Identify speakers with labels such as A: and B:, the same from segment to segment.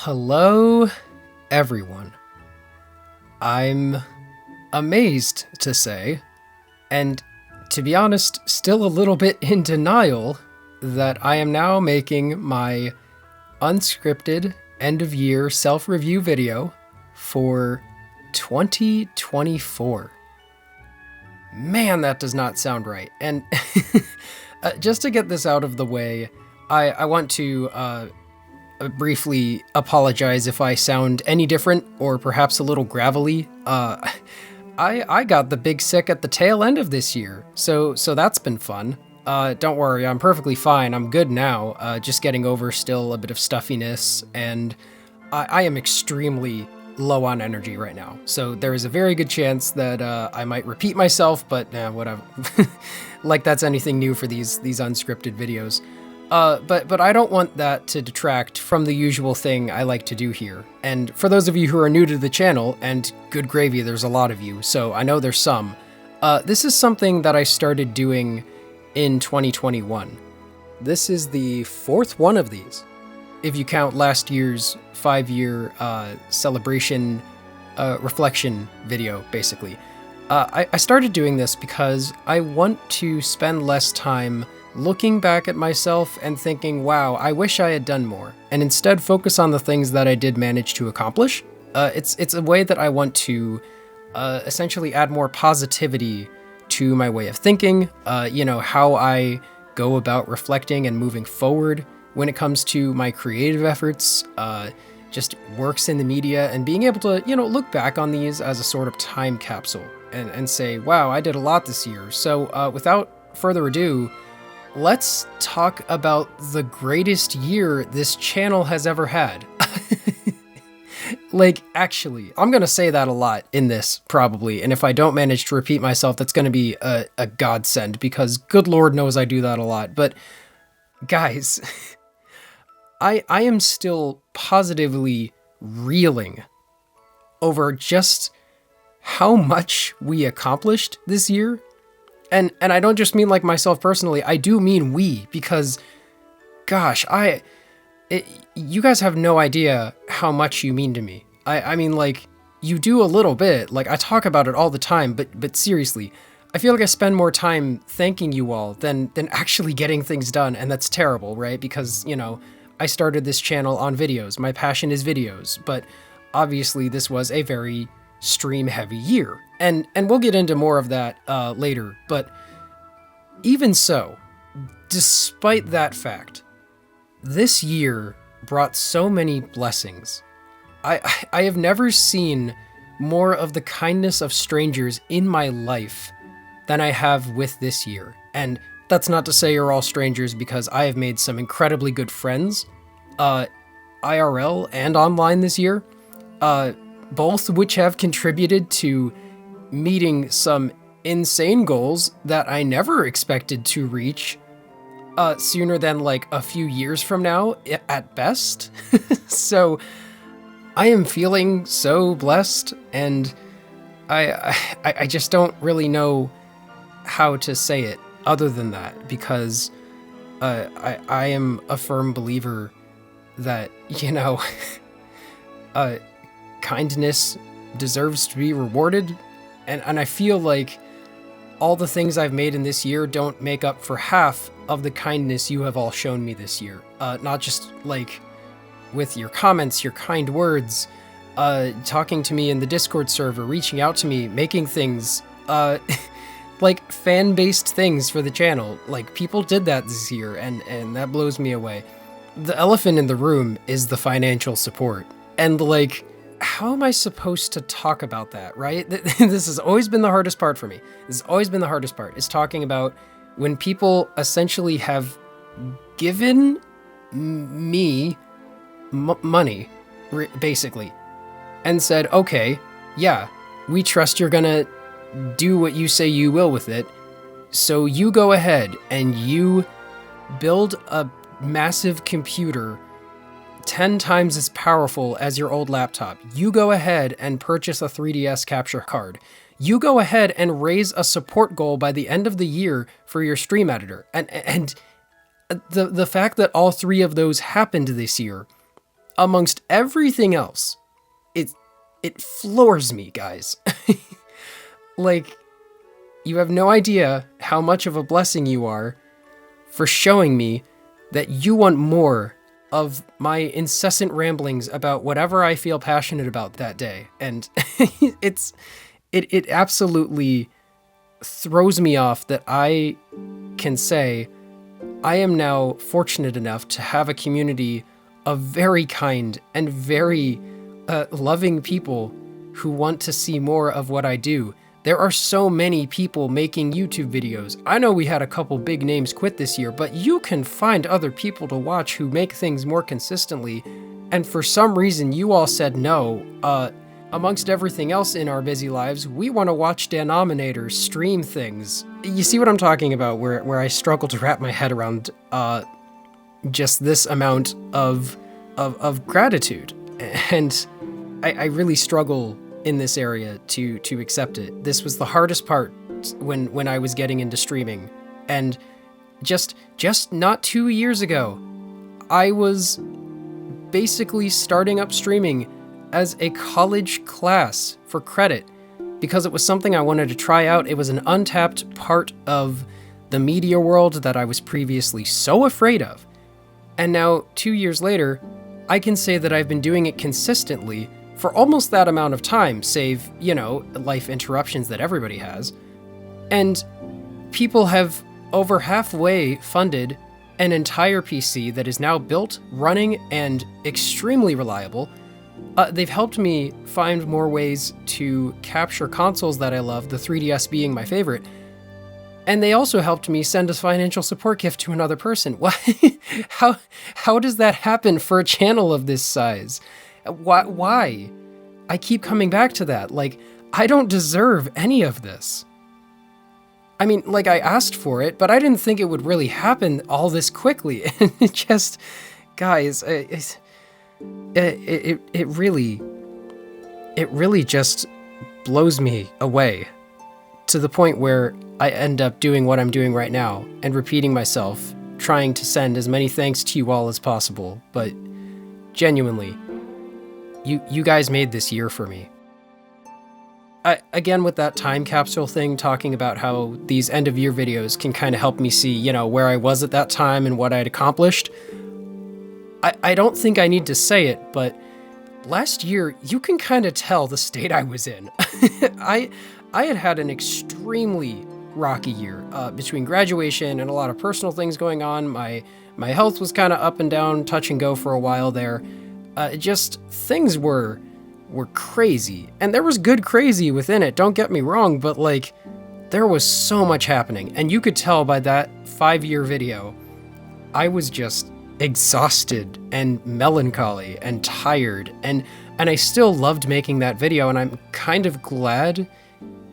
A: Hello, everyone. I'm amazed to say, and to be honest, still a little bit in denial that I am now making my unscripted end-of-year self-review video for 2024. Man, that does not sound right. And just to get this out of the way, I want to briefly apologize if I sound any different or perhaps a little gravelly. I got the big sick at the tail end of this year, so that's been fun. Don't worry, I'm perfectly fine. I'm good now. Just getting over still a bit of stuffiness, and I am extremely low on energy right now. So there is a very good chance that I might repeat myself, but whatever. Like that's anything new for these unscripted videos. But I don't want that to detract from the usual thing I like to do here. And for those of you who are new to the channel, and good gravy, there's a lot of you, so I know there's some, this is something that I started doing in 2021. This is the fourth one of these, if you count last year's 5-year celebration reflection video, basically. I started doing this because I want to spend less time looking back at myself and thinking, wow, I wish I had done more, and instead focus on the things that I did manage to accomplish. It's a way that I want to essentially add more positivity to my way of thinking, how I go about reflecting and moving forward when it comes to my creative efforts, just works in the media, and being able to, look back on these as a sort of time capsule and say, wow, I did a lot this year. So without further ado, let's talk about the greatest year this channel has ever had. Like, actually, I'm gonna say that a lot in this, probably, and if I don't manage to repeat myself, that's gonna be a godsend, because good lord knows I do that a lot. But, guys, I am still positively reeling over just how much we accomplished this year. And I don't just mean like myself personally, I do mean we, because, gosh, you guys have no idea how much you mean to me. I mean, like, you do a little bit, like, I talk about it all the time, but seriously, I feel like I spend more time thanking you all than actually getting things done, and that's terrible, right? Because, I started this channel on videos, my passion is videos, but obviously this was a very stream-heavy year. And we'll get into more of that later, but even so, despite that fact, this year brought so many blessings. I have never seen more of the kindness of strangers in my life than I have with this year. And that's not to say you're all strangers, because I have made some incredibly good friends, IRL and online this year, both which have contributed to meeting some insane goals that I never expected to reach sooner than like a few years from now at best. So I am feeling so blessed, and I just don't really know how to say it other than that, because I am a firm believer that, kindness deserves to be rewarded. And I feel like all the things I've made in this year don't make up for half of the kindness you have all shown me this year. Not just like with your comments, your kind words, talking to me in the Discord server, reaching out to me, making things, like fan-based things for the channel. Like, people did that this year, and that blows me away. The elephant in the room is the financial support. And like, how am I supposed to talk about that, right? This has always been the hardest part for me. This has always been the hardest part, is talking about when people essentially have given me money, basically, and said, okay, yeah, we trust you're gonna do what you say you will with it, so you go ahead and you build a massive computer 10 times as powerful as your old laptop. You go ahead and purchase a 3DS capture card. You go ahead and raise a support goal by the end of the year for your stream editor. And the fact that all three of those happened this year amongst everything else, it floors me, guys. Like, you have no idea how much of a blessing you are for showing me that you want more of my incessant ramblings about whatever I feel passionate about that day. And it absolutely throws me off that I can say I am now fortunate enough to have a community of very kind and very loving people who want to see more of what I do. There are so many people making YouTube videos. I know we had a couple big names quit this year, but you can find other people to watch who make things more consistently. And for some reason, you all said no. Amongst everything else in our busy lives, we want to watch Danominator stream things. You see what I'm talking about, where I struggle to wrap my head around just this amount of gratitude. And I really struggle in this area to accept it. This was the hardest part when I was getting into streaming. And just not 2 years ago, I was basically starting up streaming as a college class for credit because it was something I wanted to try out. It was an untapped part of the media world that I was previously so afraid of. And now, 2 years later, I can say that I've been doing it consistently for almost that amount of time, save, life interruptions that everybody has. And people have over halfway funded an entire PC that is now built, running, and extremely reliable. They've helped me find more ways to capture consoles that I love, the 3DS being my favorite. And they also helped me send a financial support gift to another person. Why? How does that happen for a channel of this size? Why? I keep coming back to that. Like, I don't deserve any of this. I mean, like, I asked for it, but I didn't think it would really happen all this quickly. And it just, guys, it really just blows me away to the point where I end up doing what I'm doing right now and repeating myself, trying to send as many thanks to you all as possible. But genuinely, you guys made this year for me. Again, with that time capsule thing, talking about how these end of year videos can kind of help me see, where I was at that time and what I'd accomplished. I don't think I need to say it, but last year, you can kind of tell the state I was in. I had an extremely rocky year between graduation and a lot of personal things going on. My health was kind of up and down, touch and go for a while there. Just things were crazy, and there was good crazy within it, don't get me wrong, but like, there was so much happening, and you could tell by that 5-year video, I was just exhausted and melancholy and tired, and I still loved making that video, and I'm kind of glad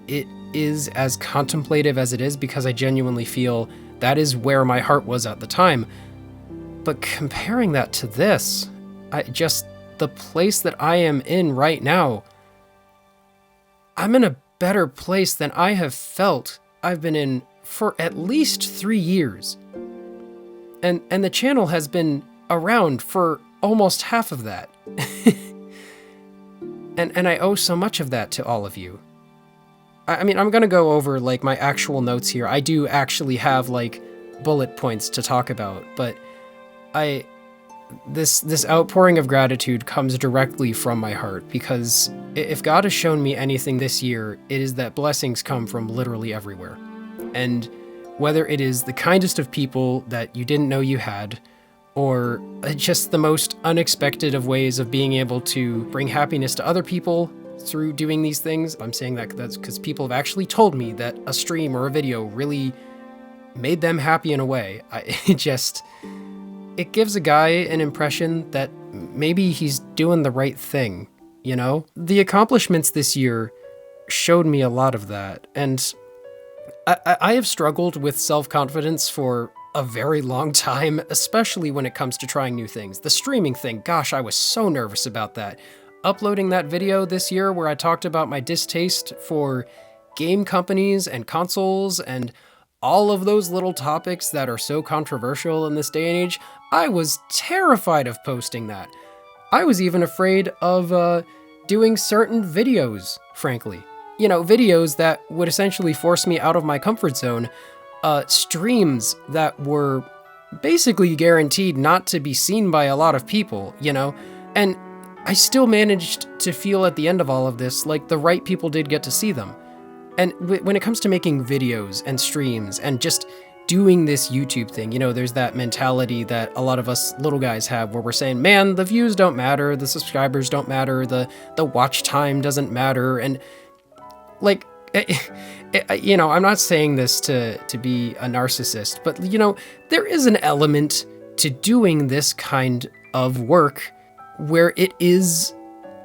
A: it is as contemplative as it is, because I genuinely feel that is where my heart was at the time. But comparing that to this, the place that I am in right now, I'm in a better place than I have felt I've been in for at least 3 years. And the channel has been around for almost half of that. and I owe so much of that to all of you. I mean, I'm gonna go over like my actual notes here. I do actually have like bullet points to talk about, but this outpouring of gratitude comes directly from my heart, because if God has shown me anything this year, it is that blessings come from literally everywhere. And whether it is the kindest of people that you didn't know you had, or just the most unexpected of ways of being able to bring happiness to other people through doing these things. I'm saying that's because people have actually told me that a stream or a video really made them happy in a way. It gives a guy an impression that maybe he's doing the right thing, The accomplishments this year showed me a lot of that, and I have struggled with self-confidence for a very long time, especially when it comes to trying new things. The streaming thing, gosh, I was so nervous about that. Uploading that video this year where I talked about my distaste for game companies and consoles and all of those little topics that are so controversial in this day and age, I was terrified of posting that. I was even afraid of doing certain videos, frankly. You know, videos that would essentially force me out of my comfort zone, streams that were basically guaranteed not to be seen by a lot of people, you know? And I still managed to feel at the end of all of this like the right people did get to see them. And when it comes to making videos and streams and just doing this YouTube thing, you know, there's that mentality that a lot of us little guys have where we're saying, man, the views don't matter, the subscribers don't matter, the watch time doesn't matter. And like, you know, I'm not saying this to be a narcissist, but you know, there is an element to doing this kind of work where it is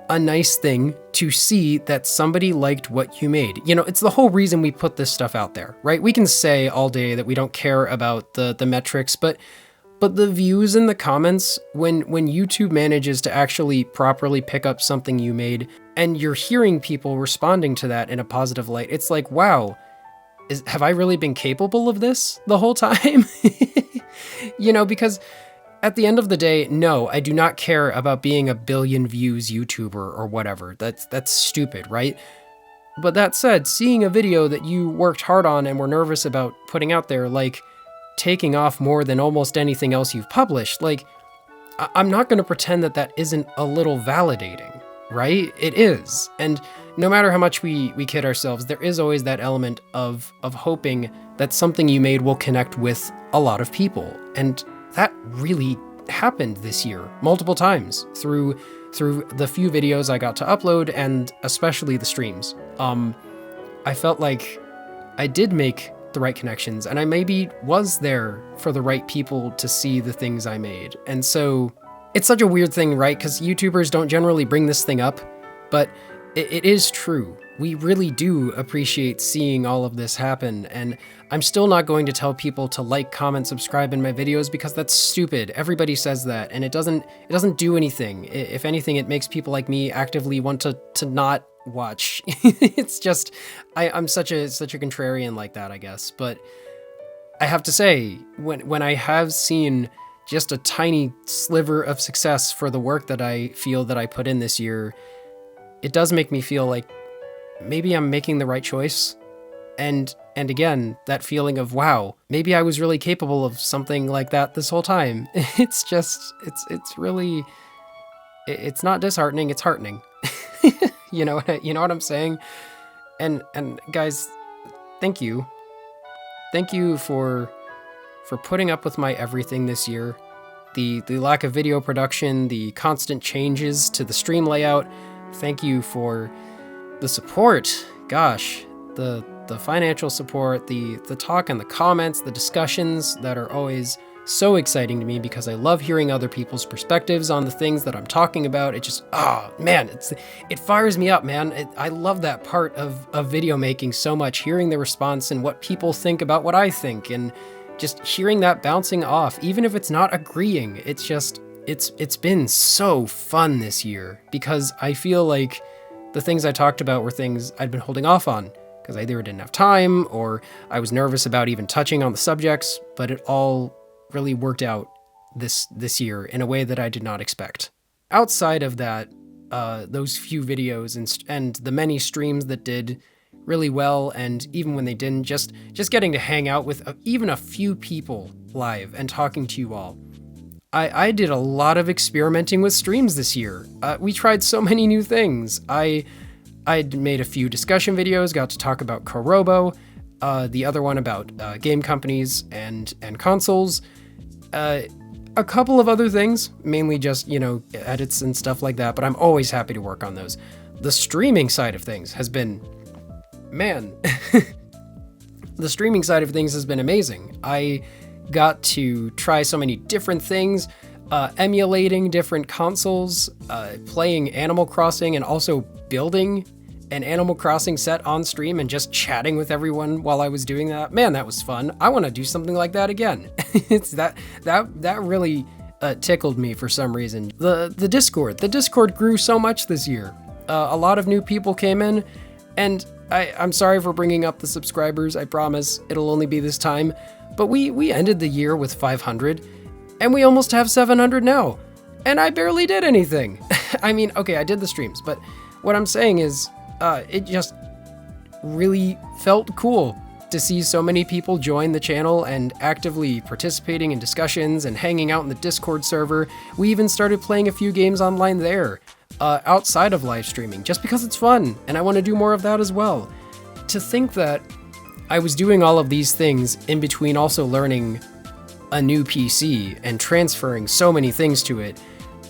A: a nice thing to see that somebody liked what you made. You know, it's the whole reason we put this stuff out there, right? We can say all day that we don't care about the metrics, but the views and the comments, when YouTube manages to actually properly pick up something you made and you're hearing people responding to that in a positive light, it's like, wow, have I really been capable of this the whole time? You know, because at the end of the day, no, I do not care about being a billion views YouTuber or whatever. That's stupid, right? But that said, seeing a video that you worked hard on and were nervous about putting out there, like taking off more than almost anything else you've published, like, I'm not going to pretend that that isn't a little validating, right? It is. And no matter how much we kid ourselves, there is always that element of hoping that something you made will connect with a lot of people. And that really happened this year multiple times through the few videos I got to upload and especially the streams. I felt like I did make the right connections and I maybe was there for the right people to see the things I made. And so it's such a weird thing, right? Because YouTubers don't generally bring this thing up, but it is true. We really do appreciate seeing all of this happen, and I'm still not going to tell people to like, comment, subscribe in my videos because that's stupid. Everybody says that, and it doesn't do anything. If anything, it makes people like me actively want to not watch. It's just, I'm such a contrarian like that, I guess. But I have to say, when I have seen just a tiny sliver of success for the work that I feel that I put in this year, it does make me feel like maybe I'm making the right choice. And again, that feeling of, wow, maybe I was really capable of something like that this whole time. It's just, it's really, it's not disheartening, it's heartening. You know what I'm saying? And guys, thank you. Thank you for putting up with my everything this year. The lack of video production, the constant changes to the stream layout. Thank you for the support. Gosh, the financial support, the talk and the comments, the discussions that are always so exciting to me because I love hearing other people's perspectives on the things that I'm talking about. It just, man, it fires me up, man. I love that part of video making so much, hearing the response and what people think about what I think, and just hearing that bouncing off, even if it's not agreeing. It's just, it's been so fun this year because I feel like the things I talked about were things I'd been holding off on because I either didn't have time or I was nervous about even touching on the subjects, but it all really worked out this year in a way that I did not expect. Outside of that, those few videos and the many streams that did really well, and even when they didn't, just getting to hang out with even a few people live and talking to you all. I did a lot of experimenting with streams this year. We tried so many new things. I'd made a few discussion videos, got to talk about Korobo, the other one about game companies and consoles, a couple of other things, mainly just, edits and stuff like that, but I'm always happy to work on those. The streaming side of things has been, man, the streaming side of things has been amazing. I got to try so many different things, emulating different consoles, playing Animal Crossing, and also building an Animal Crossing set on stream and just chatting with everyone while I was doing that. Man, that was fun. I want to do something like that again. It's that really tickled me for some reason. The Discord grew so much this year. A lot of new people came in, and I'm sorry for bringing up the subscribers. I promise it'll only be this time. But we ended the year with 500, and we almost have 700 now. and I barely did anything. I mean, okay, I did the streams, but what I'm saying is, it just really felt cool to see so many people join the channel and actively participating in discussions and hanging out in the Discord server. We even started playing a few games online there, outside of live streaming, just because it's fun, and I want to do more of that as well. To think that I was doing all of these things in between also learning a new PC and transferring so many things to it,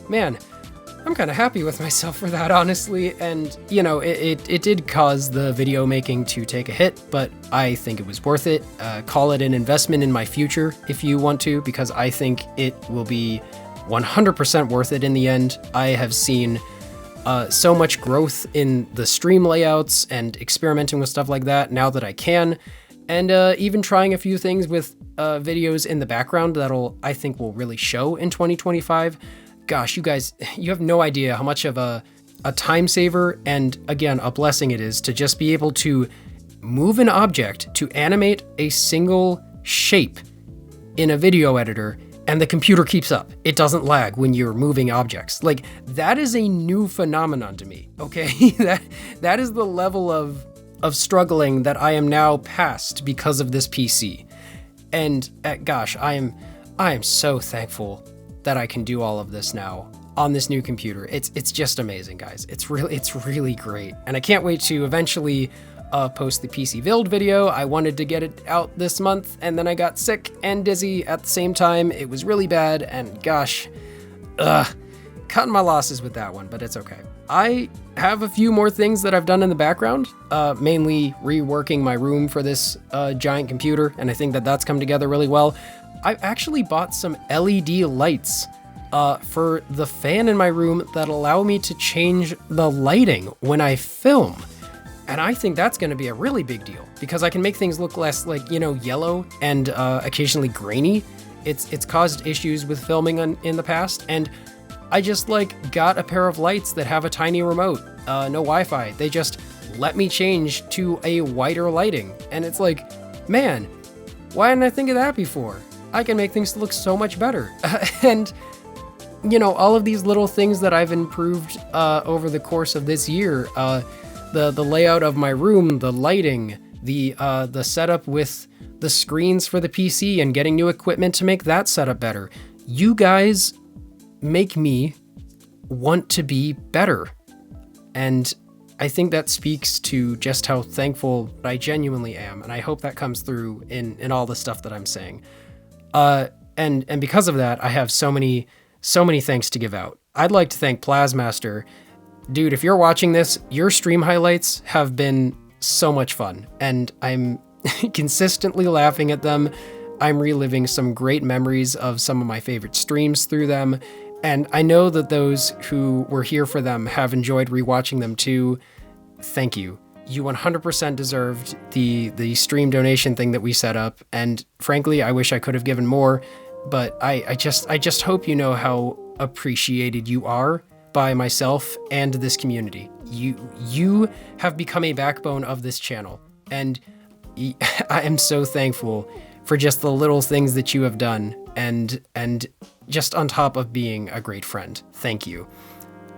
A: man, I'm kind of happy with myself for that, honestly. And, you know, it did cause the video making to take a hit, but I think it was worth it. Call it an investment in my future if you want to, because I think it will be 100% worth it in the end. I have seen so much growth in the stream layouts and experimenting with stuff like that now that I can. And even trying a few things with videos in the background that'll, I think, will really show in 2025. Gosh, you guys, you have no idea how much of a time saver and, again, a blessing it is to just be able to move an object to animate a single shape in a video editor, and the computer keeps up. It doesn't lag when you're moving objects. Like, that is a new phenomenon to me, okay? that is the level of struggling that I am now past because of this PC. And gosh, I am so thankful that I can do all of this now on this new computer. It's just amazing, guys. It's really great. And I can't wait to eventually post the PC build video. I wanted to get it out this month, and then I got sick and dizzy at the same time. It was really bad, and gosh, cutting my losses with that one, but it's okay. I have a few more things that I've done in the background, mainly reworking my room for this giant computer, and I think that that's come together really well. I actually bought some LED lights for the fan in my room that allow me to change the lighting when I film. And I think that's going to be a really big deal because I can make things look less like, you know, yellow and occasionally grainy. It's caused issues with filming in the past, and I just got a pair of lights that have a tiny remote, no Wi-Fi. They just let me change to a whiter lighting, and it's like, man, why didn't I think of that before? I can make things look so much better. And, you know, all of these little things that I've improved over the course of this year, the layout of my room, the lighting, the setup with the screens for the PC and getting new equipment to make that setup better. You guys make me want to be better. And I think that speaks to just how thankful I genuinely am. And I hope that comes through in all the stuff that I'm saying. And because of that, I have so many thanks to give out. I'd like to thank Plasmaster. Dude, if you're watching this, your stream highlights have been so much fun, and I'm consistently laughing at them. I'm reliving some great memories of some of my favorite streams through them, and I know that those who were here for them have enjoyed rewatching them too. Thank you. You 100% deserved the stream donation thing that we set up, and frankly, I wish I could have given more, but I just hope you know how appreciated you are by myself and this community. You have become a backbone of this channel, and I am so thankful for just the little things that you have done, and just on top of being a great friend. Thank you.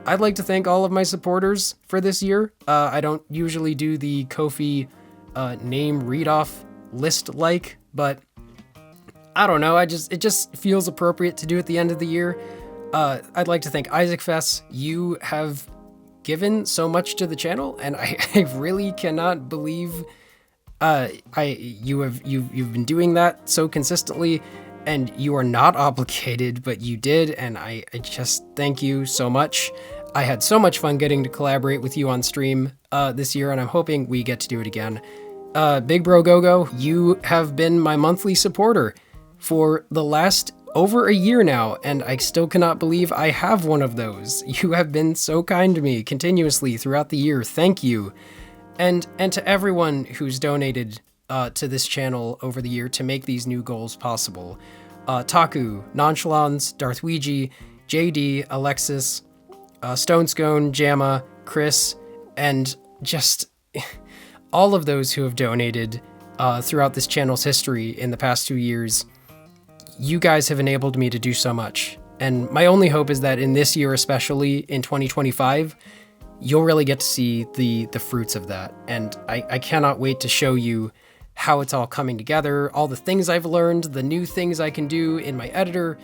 A: I'd like to thank all of my supporters for this year. I don't usually do the Ko-fi name read-off list but I don't know, it just feels appropriate to do at the end of the year. I'd like to thank Isaac Fess. You have given so much to the channel, and I really cannot believe you've been doing that so consistently, and you are not obligated, but you did, and I just thank you so much. I had so much fun getting to collaborate with you on stream this year, and I'm hoping we get to do it again. Big Bro Gogo, you have been my monthly supporter for the last over a year now, and I still cannot believe I have one of those. You have been so kind to me continuously throughout the year. Thank you. And to everyone who's donated to this channel over the year to make these new goals possible. Taku, Nonchalance, Darth Ouija, JD, Alexis, Stone Scone, Jamma, Chris, and just all of those who have donated throughout this channel's history in the past 2 years. You guys have enabled me to do so much, And my only hope is that in this year, especially in 2025, you'll really get to see the fruits of that. And I cannot wait to show you how it's all coming together, all the things I've learned, the new things I can do in my editor,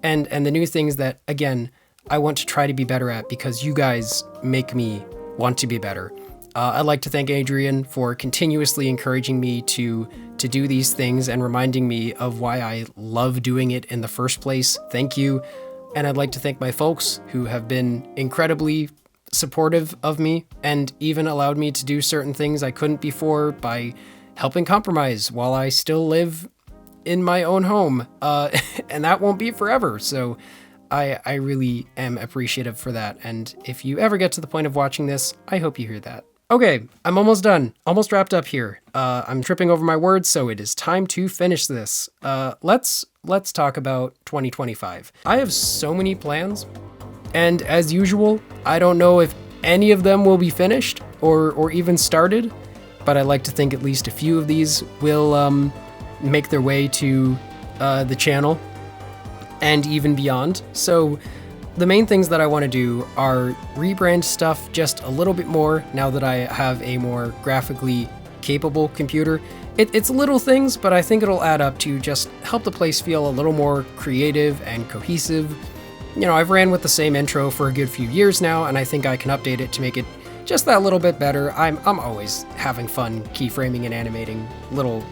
A: and the new things that, again, I want to try to be better at because you guys make me want to be better. I'd like to thank Adrian for continuously encouraging me to do these things and reminding me of why I love doing it in the first place. Thank you. And I'd like to thank my folks who have been incredibly supportive of me and even allowed me to do certain things I couldn't before by helping compromise while I still live in my own home. And that won't be forever. So I really am appreciative for that. And if you ever get to the point of watching this, I hope you hear that. Okay, I'm almost done. Almost wrapped up here. I'm tripping over my words, so it is time to finish this. Let's talk about 2025. I have so many plans, and as usual, I don't know if any of them will be finished or even started, but I like to think at least a few of these will make their way to the channel and even beyond. So the main things that I want to do are rebrand stuff just a little bit more now that I have a more graphically capable computer. It's little things, but I think it'll add up to just help the place feel a little more creative and cohesive. You know, I've ran with the same intro for a good few years now, and I think I can update it to make it just that little bit better. I'm always having fun keyframing and animating little,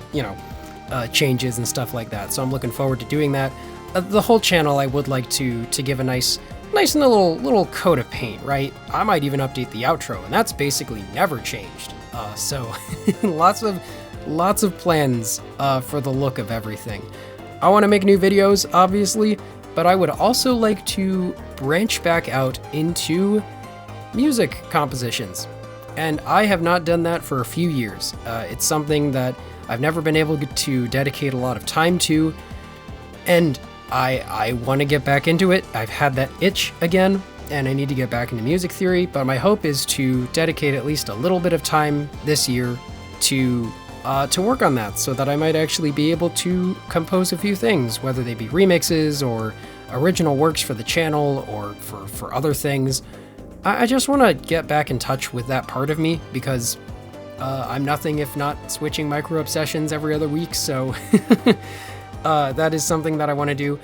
A: changes and stuff like that, so I'm looking forward to doing that. The whole channel I would like to give a nice little coat of paint, right? I might even update the outro, and that's basically never changed. So lots of plans for the look of everything. I want to make new videos, obviously, but I would also like to branch back out into music compositions. And I have not done that for a few years. It's something that I've never been able to dedicate a lot of time to, and I want to get back into it. I've had that itch again, and I need to get back into music theory, but my hope is to dedicate at least a little bit of time this year to work on that, so that I might actually be able to compose a few things, whether they be remixes or original works for the channel or for other things. I just want to get back in touch with that part of me, because I'm nothing if not switching micro obsessions every other week, so that is something that I want to do.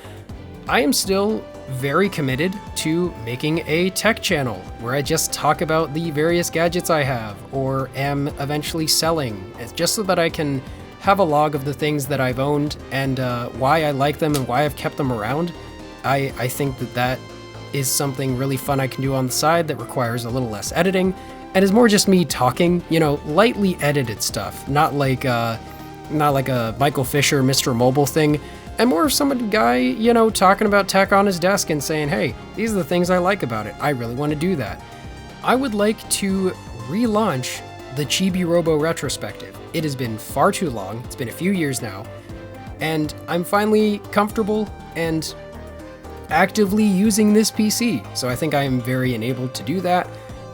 A: I am still very committed to making a tech channel where I just talk about the various gadgets I have or am eventually selling. It's just so that I can have a log of the things that I've owned and why I like them and why I've kept them around. I think that is something really fun I can do on the side that requires a little less editing and is more just me talking, lightly edited stuff, not like a Michael Fisher, Mr. Mobile thing, and more of some guy, talking about tech on his desk and saying, hey, these are the things I like about it. I really want to do that. I would like to relaunch the Chibi Robo retrospective. It has been far too long. It's been a few years now, and I'm finally comfortable and actively using this PC. So I think I am very enabled to do that,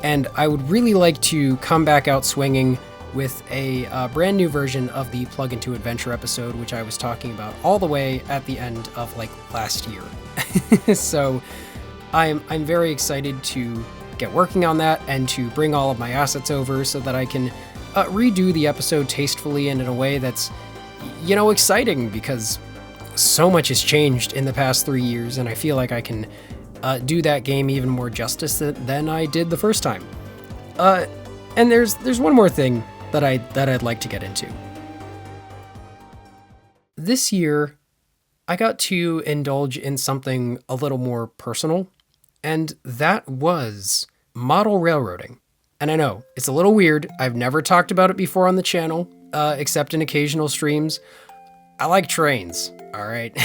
A: and I would really like to come back out swinging with a brand new version of the Plug Into Adventure episode, which I was talking about all the way at the end of last year. So I'm very excited to get working on that and to bring all of my assets over so that I can redo the episode tastefully and in a way that's, exciting, because so much has changed in the past 3 years, and I feel like I can do that game even more justice than I did the first time. And there's one more thing that I'd like to get into. This year, I got to indulge in something a little more personal, and that was model railroading. And I know, it's a little weird. I've never talked about it before on the channel, except in occasional streams. I like trains, all right?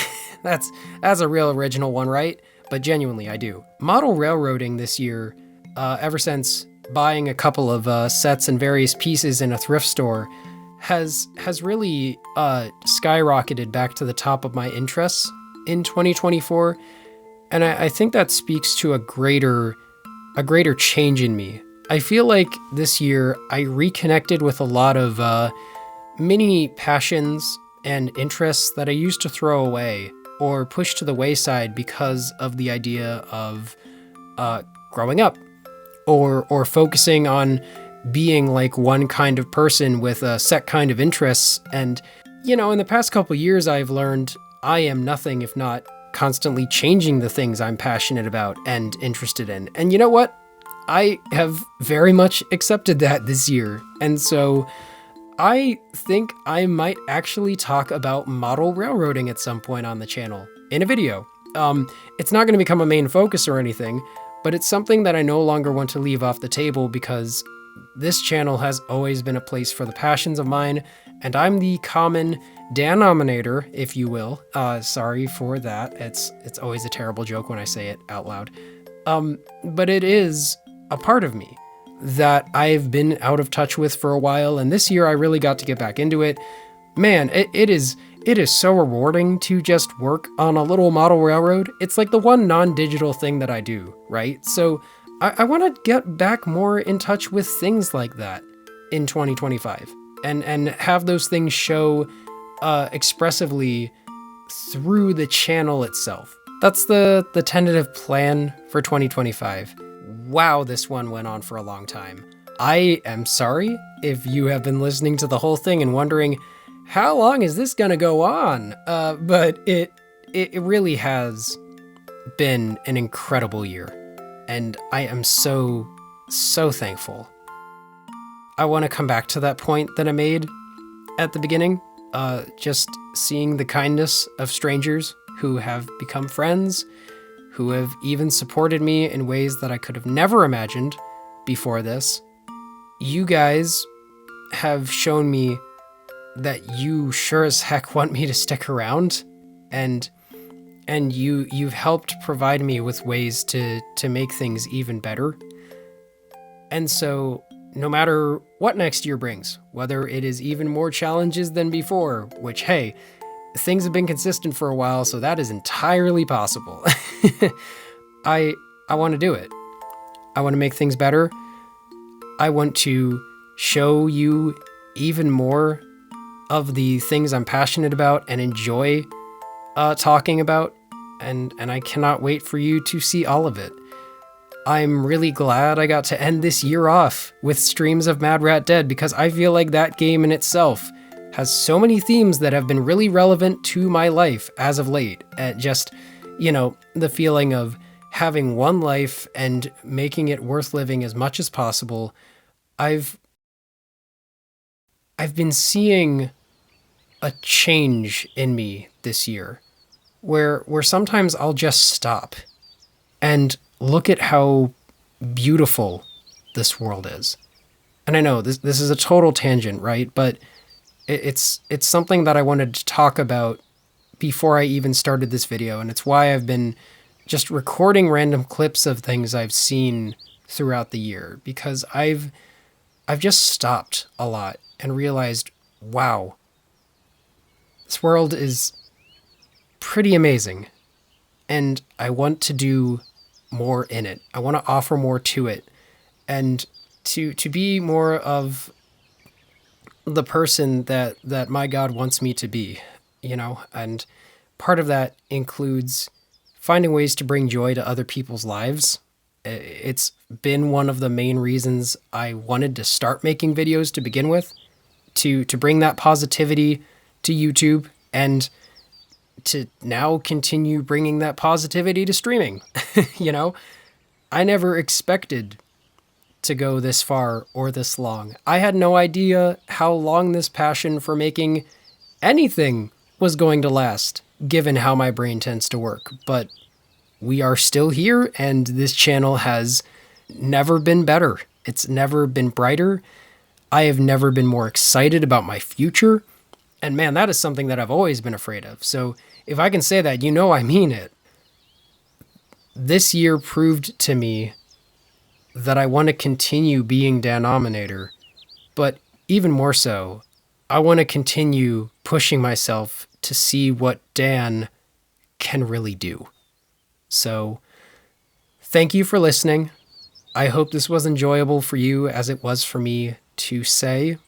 A: That's a real original one, right? But genuinely, I do. Model railroading this year, ever since buying a couple of sets and various pieces in a thrift store, has really skyrocketed back to the top of my interests in 2024, and I think that speaks to a greater change in me. I feel like this year I reconnected with a lot of mini passions and interests that I used to throw away or pushed to the wayside because of the idea of growing up, or focusing on being like one kind of person with a set kind of interests. And, you know, in the past couple years, I've learned I am nothing if not constantly changing the things I'm passionate about and interested in. And you know what? I have very much accepted that this year. And so I think I might actually talk about model railroading at some point on the channel in a video. It's not going to become a main focus or anything, but it's something that I no longer want to leave off the table because this channel has always been a place for the passions of mine, and I'm the common denominator, if you will. Sorry for that. It's always a terrible joke when I say it out loud. But it is a part of me that I've been out of touch with for a while, and this year I really got to get back into it. Man, it is so rewarding to just work on a little model railroad. It's like the one non-digital thing that I do, right? So I want to get back more in touch with things like that in 2025 and have those things show expressively through the channel itself. That's the tentative plan for 2025. Wow, this one went on for a long time. I am sorry if you have been listening to the whole thing and wondering, how long is this gonna go on? But it really has been an incredible year, and I am so thankful. I want to come back to that point that I made at the beginning, just seeing the kindness of strangers who have become friends, who have even supported me in ways that I could have never imagined before this. You guys have shown me that you sure as heck want me to stick around, and you've helped provide me with ways to make things even better. And so no matter what next year brings, whether it is even more challenges than before, which, hey, things have been consistent for a while, so that is entirely possible. I want to do it. I want to make things better. I want to show you even more of the things I'm passionate about and enjoy talking about, and I cannot wait for you to see all of it. I'm really glad I got to end this year off with streams of Mad Rat Dead, because I feel like that game in itself has so many themes that have been really relevant to my life as of late. Just, you know, the feeling of having one life and making it worth living as much as possible. I've been seeing a change in me this year where sometimes I'll just stop and look at how beautiful this world is. And I know this is a total tangent, right? But it's something that I wanted to talk about before I even started this video, and it's why I've been just recording random clips of things I've seen throughout the year, because I've just stopped a lot and realized, wow, this world is pretty amazing, and I want to do more in it. I want to offer more to it, and to be more of the person that my God wants me to be, you know? And part of that includes finding ways to bring joy to other people's lives. It's been one of the main reasons I wanted to start making videos to begin with, to bring that positivity to YouTube, and to now continue bringing that positivity to streaming. You know, I never expected to go this far or this long. I had no idea how long this passion for making anything was going to last, given how my brain tends to work. But we are still here, and this channel has never been better. It's never been brighter. I have never been more excited about my future. And man, that is something that I've always been afraid of. So if I can say that, you know I mean it. This year proved to me that I want to continue being Danominator, but even more so, I want to continue pushing myself to see what Dan can really do. So thank you for listening. I hope this was enjoyable for you as it was for me to say.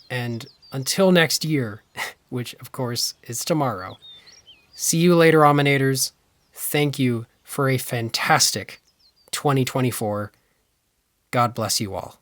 A: And until next year, which of course is tomorrow, See you later, Ominators. Thank you for a fantastic 2024. God bless you all.